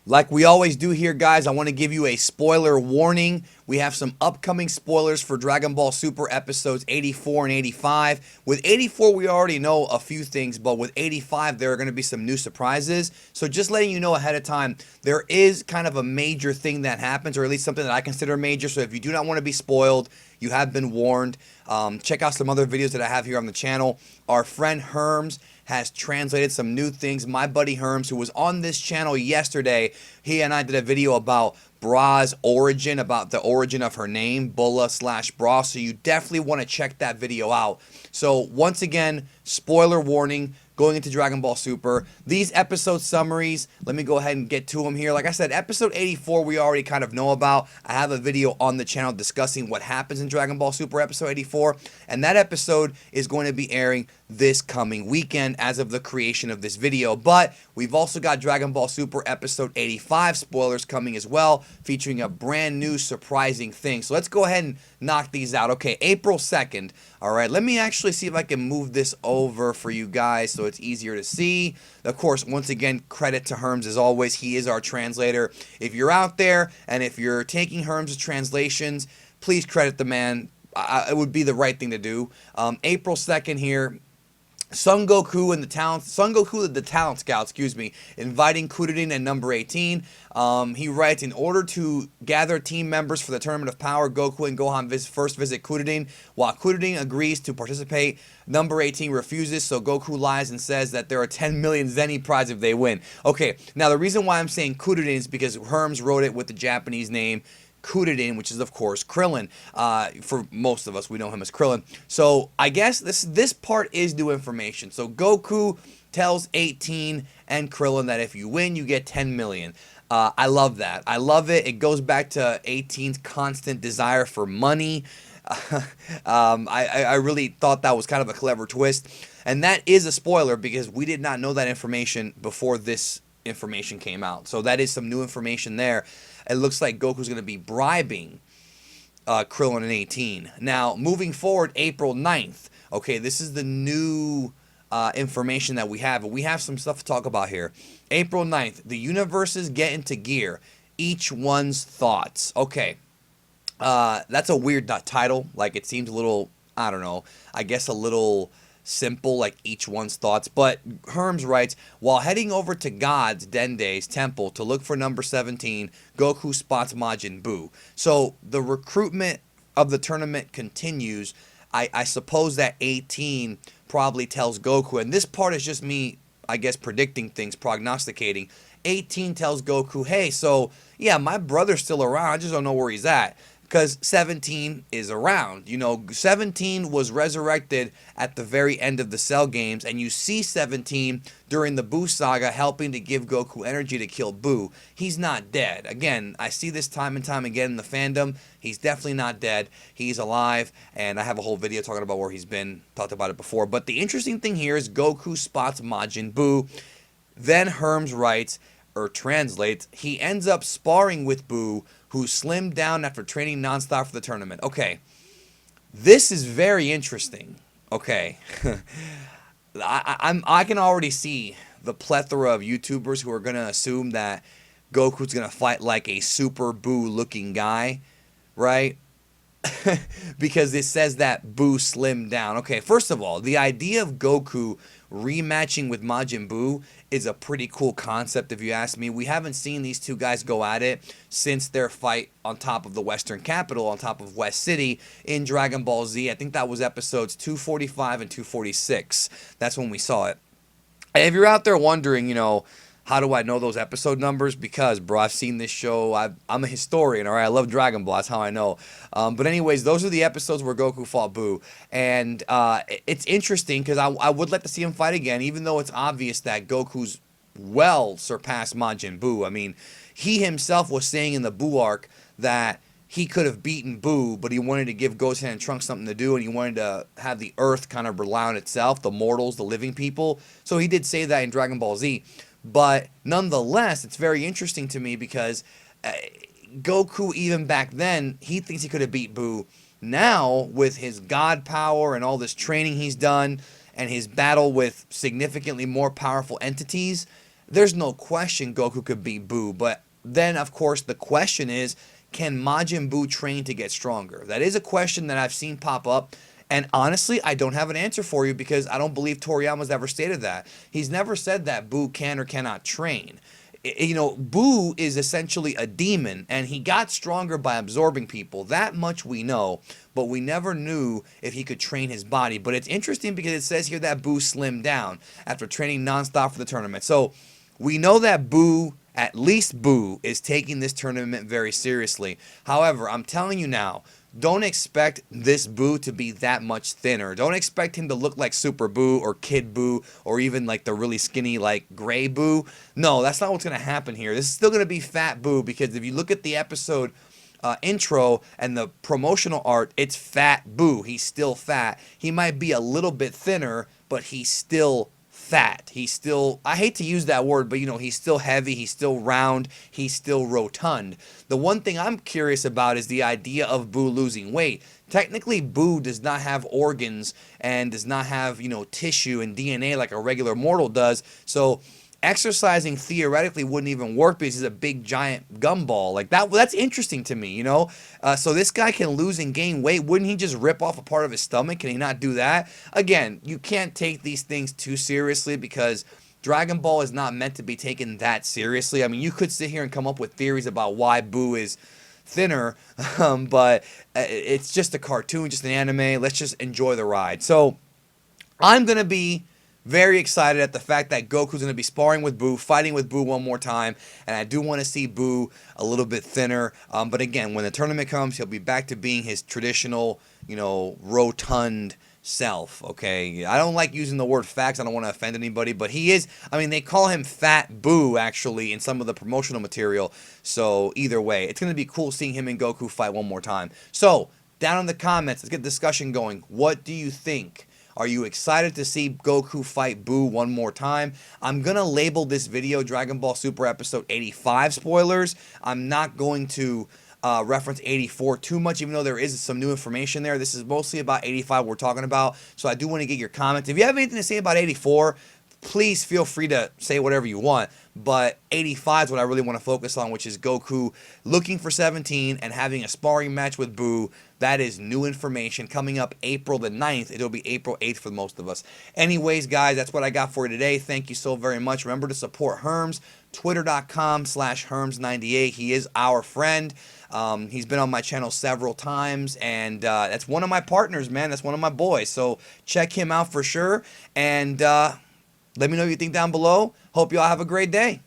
Like we always do here, guys, I want to give you a spoiler warning. We have some upcoming spoilers for Dragon Ball Super episodes 84 and 85. With 84, we already know a few things, but with 85, there are going to be some new surprises. So just letting you know ahead of time, there is kind of a major thing that happens, or at least something that I consider major. So if you do not want to be spoiled, you have been warned. Check out some other videos that I have here on the channel. Our friend Herms has translated some new things. My buddy Herms, who was on this channel yesterday, he and I did a video about Bra's origin, about the origin of her name, Bulla/Bra. So you definitely want to check that video out. So once again, spoiler warning. Going into Dragon Ball Super. These episode summaries, let me go ahead and get to them here. Like I said, episode 84 we already kind of know about. I have a video on the channel discussing what happens in Dragon Ball Super episode 84, and that episode is going to be airing this coming weekend as of the creation of this video. But we've also got Dragon Ball Super episode 85 spoilers coming as well, featuring a brand new surprising thing. So let's go ahead and knock these out. Okay, April 2nd. All right, let me actually see if I can move this over for you guys so it's easier to see. Of course, once again, credit to Herms as always. He is our translator. If you're out there and if you're taking Herms' translations, please credit the man. It would be the right thing to do. April 2nd here. Son Goku the talent scout, inviting Kuririn and number 18. He writes, in order to gather team members for the Tournament of Power, Goku and Gohan first visit Kuririn. While Kuririn agrees to participate, number 18 refuses, so Goku lies and says that there are 10 million Zenny prize if they win. Okay, now the reason why I'm saying Kuririn is because Herms wrote it with the Japanese name Kuririn, which is of course Krillin. For most of us, we know him as Krillin. So I guess this part is new information. So Goku tells 18 and Krillin that if you win, you get 10 million. I love that. I love it. It goes back to 18's constant desire for money. I really thought that was kind of a clever twist. And that is a spoiler because we did not know that information before this information came out. So that is some new information there. It looks like Goku's going to be bribing Krillin and 18. Now, moving forward, April 9th. Okay, this is the new information that we have. But we have some stuff to talk about here. April 9th. The universes get into gear. Each one's thoughts. Okay. That's a weird title. Like, it seems a little, I don't know, I guess a little simple, like each one's thoughts. But Herms writes, while heading over to God's Dende's temple to look for number 17, Goku spots Majin Buu. So the recruitment of the tournament continues. I suppose that 18 probably tells Goku, and this part is just me, I guess, predicting things, prognosticating. 18 tells Goku, hey, so yeah, my brother's still around, I just don't know where he's at. Because 17 is around. You know, 17 was resurrected at the very end of the Cell games, and you see 17 during the Buu saga helping to give Goku energy to kill Buu. He's not dead. Again, I see this time and time again in the fandom. He's definitely not dead. He's alive, and I have a whole video talking about where he's been. Talked about it before. But the interesting thing here is Goku spots Majin Buu. Then Herms writes, or translates, he ends up sparring with Buu, who slimmed down after training nonstop for the tournament. Okay, this is very interesting. Okay, I can already see the plethora of YouTubers who are gonna assume that Goku's gonna fight like a Super Buu looking guy, right? Because it says that Buu slimmed down. Okay, first of all, the idea of Goku rematching with Majin Buu is a pretty cool concept if you ask me. We haven't seen these two guys go at it since their fight on top of the Western Capital, on top of West City in Dragon Ball Z. I think that was episodes 245 and 246. That's when we saw it. And if you're out there wondering, you know, how do I know those episode numbers? Because, bro, I've seen this show. I'm a historian, all right? I love Dragon Ball. That's how I know. But anyways, those are the episodes where Goku fought Buu. And it's interesting because I would like to see him fight again, even though it's obvious that Goku's well surpassed Majin Buu. I mean, he himself was saying in the Buu arc that he could have beaten Buu, but he wanted to give Goten and Trunks something to do, and he wanted to have the Earth kind of rely on itself, the mortals, the living people. So he did say that in Dragon Ball Z. But nonetheless, it's very interesting to me because Goku, even back then, he thinks he could have beat Buu. Now, with his god power and all this training he's done and his battle with significantly more powerful entities, there's no question Goku could beat Buu. But then, of course, the question is, can Majin Buu train to get stronger? That is a question that I've seen pop up. And honestly, I don't have an answer for you because I don't believe Toriyama's ever stated that. He's never said that Buu can or cannot train. You know, Buu is essentially a demon, and he got stronger by absorbing people. That much we know, but we never knew if he could train his body. But it's interesting because it says here that Buu slimmed down after training nonstop for the tournament. So we know that Buu, at least Buu, is taking this tournament very seriously. However, I'm telling you now, don't expect this Buu to be that much thinner. Don't expect him to look like Super Buu or Kid Buu or even like the really skinny like Gray Buu. No, that's not what's going to happen here. This is still going to be Fat Buu because if you look at the episode intro and the promotional art, it's Fat Buu. He's still fat. He might be a little bit thinner, but he's still fat. He's still, I hate to use that word, but you know, he's still heavy, he's still round, he's still rotund. The one thing I'm curious about is the idea of Buu losing weight. Technically, Buu does not have organs and does not have, you know, tissue and DNA like a regular mortal does. So exercising theoretically wouldn't even work because he's a big giant gumball like that. That's interesting to me, you know. So this guy can lose and gain weight. Wouldn't he just rip off a part of his stomach? Can he not do that? Again, you can't take these things too seriously because Dragon Ball is not meant to be taken that seriously. I mean, you could sit here and come up with theories about why Buu is thinner, but it's just a cartoon, just an anime. Let's just enjoy the ride. So I'm gonna be very excited at the fact that Goku's going to be sparring with Buu, fighting with Buu one more time, and I do want to see Buu a little bit thinner. But again, when the tournament comes, he'll be back to being his traditional, you know, rotund self. Okay, I don't like using the word facts. I don't want to offend anybody, but he is. I mean, they call him Fat Buu actually in some of the promotional material. So either way, it's going to be cool seeing him and Goku fight one more time. So down in the comments, let's get the discussion going. What do you think? Are you excited to see Goku fight Buu one more time? I'm going to label this video Dragon Ball Super Episode 85 spoilers. I'm not going to reference 84 too much, even though there is some new information there. This is mostly about 85 we're talking about, so I do want to get your comments. If you have anything to say about 84, please feel free to say whatever you want, but 85 is what I really want to focus on, which is Goku looking for 17 and having a sparring match with Buu. That is new information coming up April the 9th. It'll be April 8th for most of us. Anyways, guys, that's what I got for you today. Thank you so very much. Remember to support Herms, twitter.com/Herms98. He is our friend. He's been on my channel several times, and that's one of my partners, man. That's one of my boys. So check him out for sure, and let me know what you think down below. Hope you all have a great day.